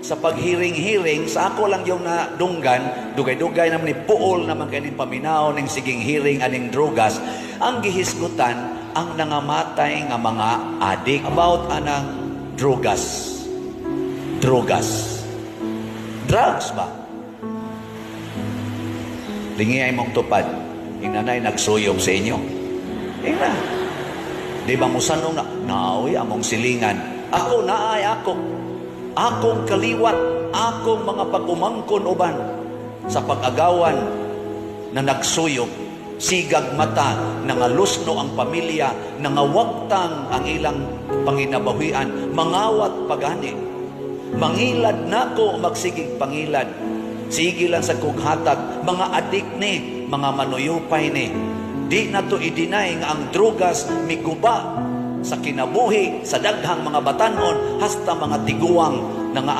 sa paghiring-hiring, sa ako lang yung nadunggan, dugay-dugay naman ni puol naman kaning paminaw, ning siging hiring, aning drogas, ang gihisgutan, ang nangamatay nga mga adik. About anang drogas. Drogas. Drugs ba? Lingi ay mong tupad. Yung nanay nagsuyog sa inyo. Ina. Di ba musanong na, naoy, among silingan. Ako, naay ako. Akong kaliwat, akong mga pagumangkon uban sa pag-agawan na nagsuyog, sigag mata, nangalusno ang pamilya, nangawagtang ang ilang panginabahuian, mangawat pagani. Mangilad nako magsigig pangilad. Sige lang sa kughatag, mga adik ni, mga manuyupay ni. Di na to i-deny nga ang drugas miguba sa kinabuhi, sa daghang mga batanon, hasta mga tiguang na nga